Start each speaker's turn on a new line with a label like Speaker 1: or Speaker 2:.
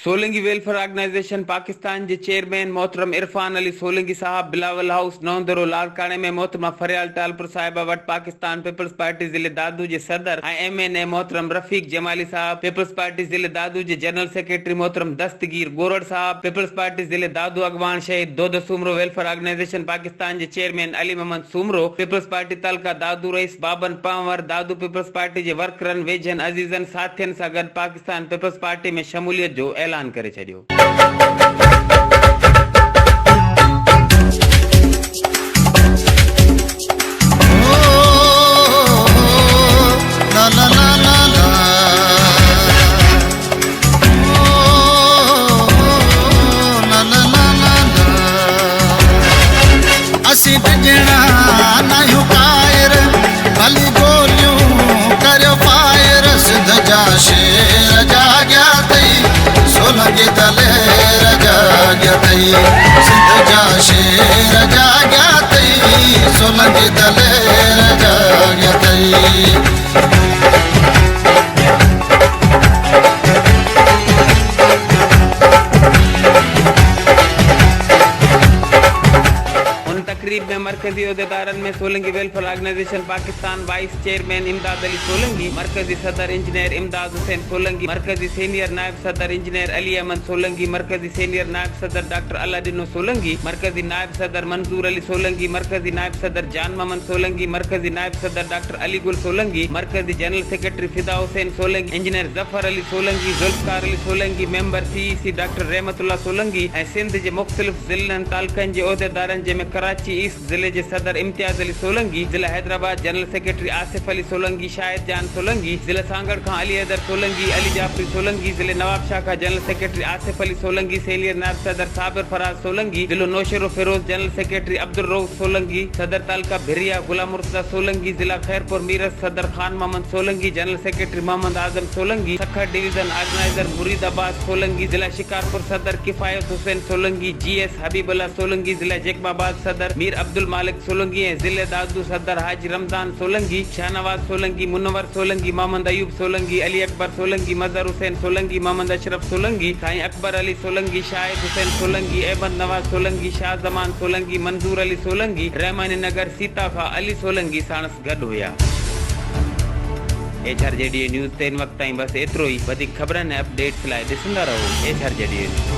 Speaker 1: Solangi welfare organisation Pakistan के chairman मोहतरम इरफान अली सोलंगी साहब Bilawal house नौंदरो लालकाने में मोहतरमा फरियाल टालपुर साहिबा वट पाकिस्तान पीपल्स पार्टी जिले दादू के सदर MNA मोहतरम रफीक जमाली साहब, पीपल्स पार्टी जिले दादू के जनरल सेक्रेटरी मोहतरम दस्तगीर गोरड़ साहब, पीपल्स पार्टी जिले दादू अगवान शहीद दोद सूमरो वेलफेयर ऑर्गेनाइजेशन पाकिस्तान के chairman Ali Mohammad Soomro, Peoples Party तलका दादू रईस बाबन पावर, दादू पीपल्स पार्टी के वर्करन वेझन अजीजन साथियन सां गॾु पाकिस्तान पीपल्स पार्टी में शमूलियत जो ऐलान करे छॾियो।
Speaker 2: असी डिजणा नाहियूं कायर भली गोलियूं करियो फायर सिंध जा शेर जाॻिया अथई सोलंगी दलेर जाॻिया अथई सिंध जा शेर जाॻिया अथई सोलंगी दलेर जाॻिया अथई।
Speaker 1: तकरीब में मरकजी अहदेदारन में Solangi welfare organisation Pakistan vice chairman Imdad Ali Solangi, मरकजी सदर इंजीनियर इमदाद हुसैन सोलंगी, मरकजी सीनियर नायब सदर इंजीनियर अली अहमद सोलंगी, मरकजी सीनियर नायब सदर डॉक्टर अलादीनो सोलंगी, मरकजी नायब सदर मंजूर अली सोलंगी, मरकजी नायब सदर जान मोहम्मद सोलंगी, मरकजी नायब सदर डॉक्टर अली गुल सोलंगी, मरकजी general secretary Fida Hussain Solangi, engineer Zafar Ali Solangi, Zulfikar Ali Solangi, member CEC doctor Rahmatullah Solangi ऐं सिंध के मुख्तलिफ जिलन तालुकनि जे उहदेदारनि जंहिंमें कराची ईस्ट जिले के सदर इम्तियाज अली सोलंगी, जिला हैदराबाद जनरल सेक्रेटरी आसिफ अली सोलंगी, शाहिद जान सोलंगी, जिला सांगड़ खां अली हैदर सोलंगी, अली जाफरी सोलंगी, जिले नवाबशाह का general secretary Asif Ali Solangi, senior नायब सदर साबिर फराज सोलंगी, जिलो नौशरो फिरोज जनरल सेक्रेटरी अब्दुल रऊफ सोलंगी, सदर तालका भिरिया गुलाम मुर्तजा सोलंगी, जिला खैरपुर मीरत सदर Khan Mohammad Solangi, general secretary Mohammad Azam Solangi, Sukkur division organiser मुरीदाबाद Solangi, जिला शिकारपुर सदर किफायत हुसैन सोलंगी, GS हबीबुल्ला सोलंगी, जिला जैकबाबाद सदर मीर अब्दुल मालिक सोलंगी, जिले दादू सदर हाजी रमजान सोलंगी, शाहनवाज सोलंगी, मुनवर सोलंगी, मोहम्मद अयूब सोलंगी, अली अकबर सोलंगी, मजहर हुसैन सोलंगी, मोहम्मद अशरफ सोलंगी, साईं अकबर अली सोलंगी, शाहिद हुसैन सोलंगी, अहमद नवाज सोलंगी, शाह जमान सोलंगी, मंजूर अली सोलंगी, रहमानी नगर सीताफा अली सोलंगी साणस गॾु हुया। HRJDA न्यूज़ 3 वक्त ताईं बस एतिरो ई। वधीक ख़बरनि ऐं अपडेट्स लाइ ॾिसंदा रहो HRJDA न्यूज़।